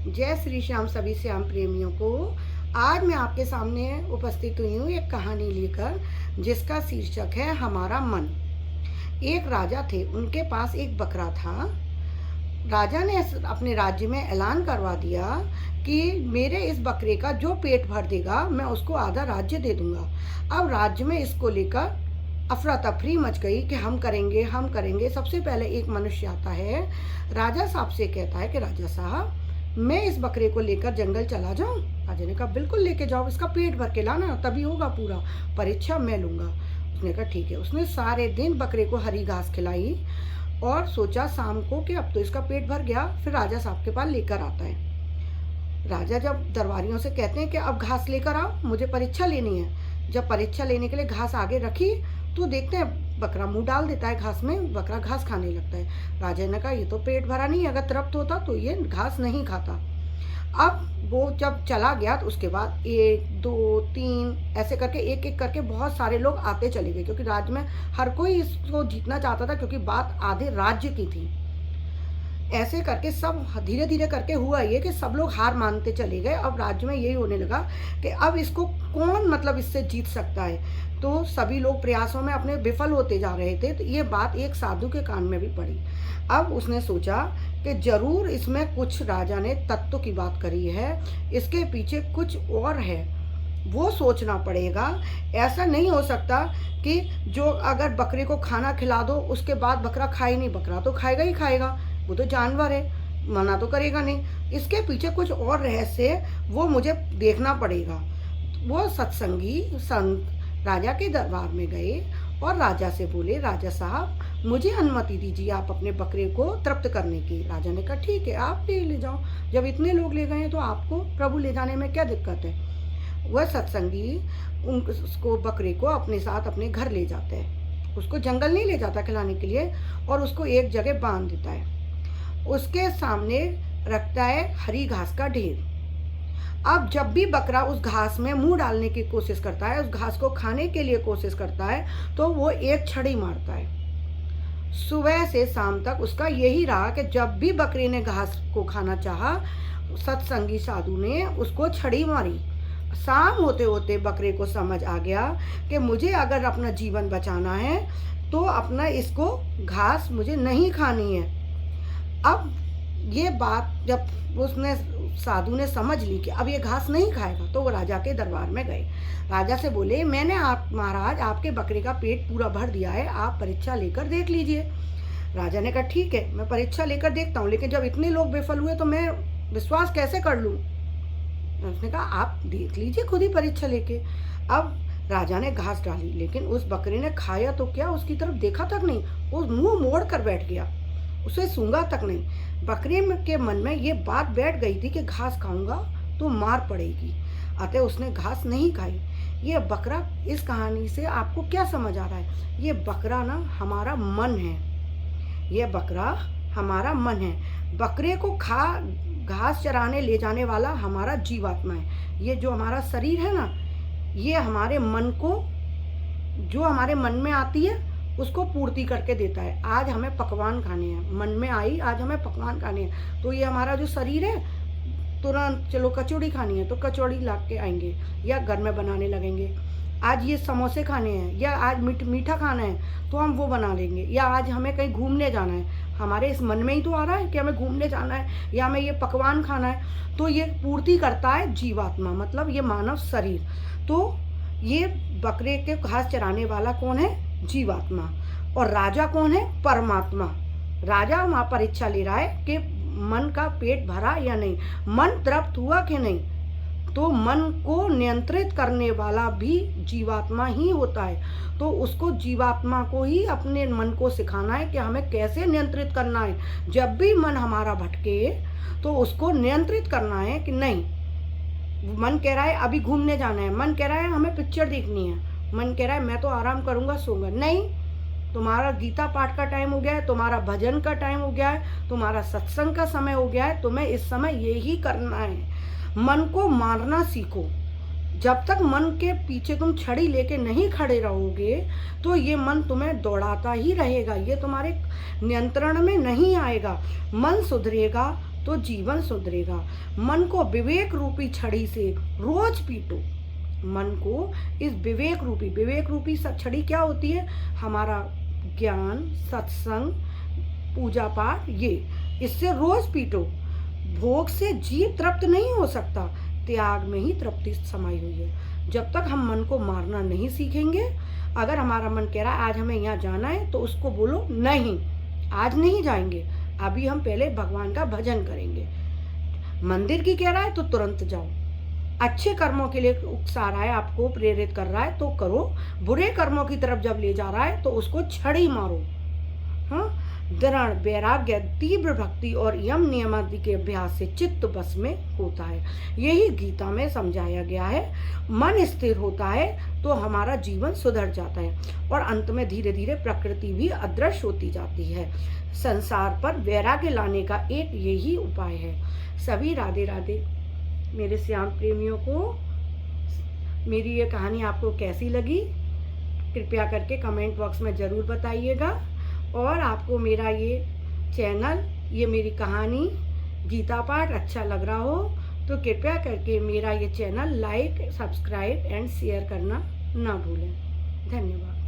जय श्री श्याम सभी श्याम प्रेमियों को। आज मैं आपके सामने उपस्थित हुई हूँ एक कहानी लेकर, जिसका शीर्षक है हमारा मन। एक राजा थे, उनके पास एक बकरा था। राजा ने अपने राज्य में ऐलान करवा दिया कि मेरे इस बकरे का जो पेट भर देगा मैं उसको आधा राज्य दे दूंगा। अब राज्य में इसको लेकर अफरा तफरी मच गई कि हम करेंगे हम करेंगे। सबसे पहले एक मनुष्य आता है, राजा साहब से कहता है कि राजा साहब, मैं इस बकरे को लेकर जंगल चला जाऊं? राजा ने कहा बिल्कुल लेके जाओ, इसका पेट भर के लाना, तभी होगा पूरा, परीक्षा मैं लूंगा। उसने कहा ठीक है। उसने सारे दिन बकरे को हरी घास खिलाई और सोचा शाम को कि अब तो इसका पेट भर गया। फिर राजा साहब के पास लेकर आता है। राजा जब दरबारियों से कहते हैं कि अब घास लेकर आओ, मुझे परीक्षा लेनी है। जब परीक्षा लेने के लिए घास आगे रखी तो देखते हैं बकरा मुंह डाल देता है घास में, बकरा घास खाने लगता है। राजा ने कहा ये तो पेट भरा नहीं, अगर तृप्त होता तो ये घास नहीं खाता। अब वो जब चला गया तो उसके बाद 1 2 3 ऐसे करके एक एक करके बहुत सारे लोग आते चले गए, क्योंकि राज्य में हर कोई इसको जीतना चाहता था, क्योंकि बात आधे राज्य की थी। ऐसे करके सब धीरे धीरे करके हुआ ये कि सब लोग हार मानते चले गए। अब राज्य में यही होने लगा कि अब इसको कौन मतलब इससे जीत सकता है। तो सभी लोग प्रयासों में अपने विफल होते जा रहे थे। तो ये बात एक साधु के कान में भी पड़ी। अब उसने सोचा कि जरूर इसमें कुछ राजा ने तत्व की बात करी है, इसके पीछे कुछ और है, वो सोचना पड़ेगा। ऐसा नहीं हो सकता कि जो अगर बकरे को खाना खिला दो उसके बाद बकरा खाए नहीं। बकरा तो खाएगा ही खाएगा, वो तो जानवर है, मना तो करेगा नहीं। इसके पीछे कुछ और रहस्य है, वो मुझे देखना पड़ेगा। वो सत्संगी संत राजा के दरबार में गए और राजा से बोले, राजा साहब मुझे अनुमति दीजिए आप अपने बकरे को तृप्त करने की। राजा ने कहा ठीक है, आप ले जाओ, जब इतने लोग ले गए हैं तो आपको प्रभु ले जाने में क्या दिक्कत है। वह सत्संगी उसको बकरे को अपने साथ अपने घर ले जाते हैं। उसको जंगल नहीं ले जाता खिलाने के लिए, और उसको एक जगह बांध देता है। उसके सामने रखता है हरी घास का ढेर। अब जब भी बकरा उस घास में मुंह डालने की कोशिश करता है, उस घास को खाने के लिए कोशिश करता है, तो वो एक छड़ी मारता है। सुबह से शाम तक उसका यही रहा कि जब भी बकरे ने घास को खाना चाहा, सत्संगी साधु ने उसको छड़ी मारी। शाम होते होते बकरे को समझ आ गया कि मुझे अगर अपना जीवन बचाना है तो अपना इसको घास मुझे नहीं खानी है। अब ये बात जब उसने साधु ने समझ ली कि अब ये घास नहीं खाएगा, तो वो राजा के दरबार में गए। राजा से बोले, मैंने आप महाराज आपके बकरे का पेट पूरा भर दिया है, आप परीक्षा लेकर देख लीजिए। राजा ने कहा ठीक है, मैं परीक्षा लेकर देखता हूँ, लेकिन जब इतने लोग विफल हुए तो मैं विश्वास कैसे कर लूँ। उसने कहा आप देख लीजिए खुद ही परीक्षा लेके। अब राजा ने घास डाली, लेकिन उस बकरे ने खाया तो क्या, उसकी तरफ देखा तक नहीं, वो मुंह मोड़ कर बैठ गया, उसे सूंघा तक नहीं। बकरे के मन में ये बात बैठ गई थी कि घास खाऊंगा तो मार पड़ेगी, अतः उसने घास नहीं खाई। ये बकरा, इस कहानी से आपको क्या समझ आ रहा है, ये बकरा ना हमारा मन है, ये बकरा हमारा मन है। बकरे को घास चराने ले जाने वाला हमारा जीवात्मा है। ये जो हमारा शरीर है ना, ये हमारे मन को, जो हमारे मन में आती है उसको पूर्ति करके देता है। आज हमें पकवान खाने हैं, मन में आई आज हमें पकवान खाने हैं, तो ये हमारा जो शरीर है तुरंत चलो कचौड़ी खानी है तो कचौड़ी ला के आएंगे या घर में बनाने लगेंगे। आज ये समोसे खाने हैं या आज मीठा खाना है तो हम वो बना लेंगे, या आज हमें कहीं घूमने जाना है, हमारे इस मन में ही तो आ रहा है कि हमें घूमने जाना है या हमें ये पकवान खाना है, तो ये पूर्ति करता है जीवात्मा, मतलब ये मानव शरीर। तो ये बकरे के घास चराने वाला कौन है, जीवात्मा। और राजा कौन है, परमात्मा। राजा वहाँ परीक्षा ले रहा है कि मन का पेट भरा या नहीं, मन तृप्त हुआ कि नहीं। तो मन को नियंत्रित करने वाला भी जीवात्मा ही होता है। तो उसको, जीवात्मा को ही अपने मन को सिखाना है कि हमें कैसे नियंत्रित करना है। जब भी मन हमारा भटके तो उसको नियंत्रित करना है कि नहीं, मन कह रहा है अभी घूमने जाना है, मन कह रहा है हमें पिक्चर देखनी है, मन कह रहा है मैं तो आराम करूंगा सोऊंगा, नहीं, तुम्हारा गीता पाठ का टाइम हो गया है, तुम्हारा भजन का टाइम हो गया है, तुम्हारा सत्संग का समय हो गया है, तुम्हें इस समय यही करना है। मन को मारना सीखो। जब तक मन के पीछे तुम छड़ी लेके नहीं खड़े रहोगे तो ये मन तुम्हें दौड़ाता ही रहेगा, ये तुम्हारे नियंत्रण में नहीं आएगा। मन सुधरेगा तो जीवन सुधरेगा। मन को विवेक रूपी छड़ी से रोज पीटो। मन को इस विवेक रूपी छड़ी क्या होती है? हमारा ज्ञान, सत्संग, पूजा पाठ, ये इससे रोज पीटो। भोग से जीव तृप्त नहीं हो सकता, त्याग में ही तृप्ति समाई हुई है। जब तक हम मन को मारना नहीं सीखेंगे, अगर हमारा मन कह रहा है आज हमें यहाँ जाना है, तो उसको बोलो नहीं, आज नहीं जाएंगे, अभी हम पहले भगवान का भजन करेंगे। मंदिर की कह रहा है तो तुरंत जाओ। अच्छे कर्मों के लिए उकसा रहा है, आपको प्रेरित कर रहा है तो करो। बुरे कर्मों की तरफ जब ले जा रहा है तो उसको छड़ी मारो। हाँ, दृढ़ वैराग्य, तीव्र भक्ति और यम नियमादि के अभ्यास से चित्त बस में होता है। यही गीता में समझाया गया है। मन स्थिर होता है तो हमारा जीवन सुधर जाता है और अंत में धीरे धीरे प्रकृति भी अदृश्य होती जाती है। संसार पर वैराग्य लाने का एक यही उपाय है। सभी राधे राधे। मेरे श्याम प्रेमियों को मेरी ये कहानी आपको कैसी लगी, कृपया करके कमेंट बॉक्स में ज़रूर बताइएगा। और आपको मेरा ये चैनल, ये मेरी कहानी गीता पाठ अच्छा लग रहा हो तो कृपया करके मेरा ये channel like, subscribe and share करना ना भूलें। धन्यवाद।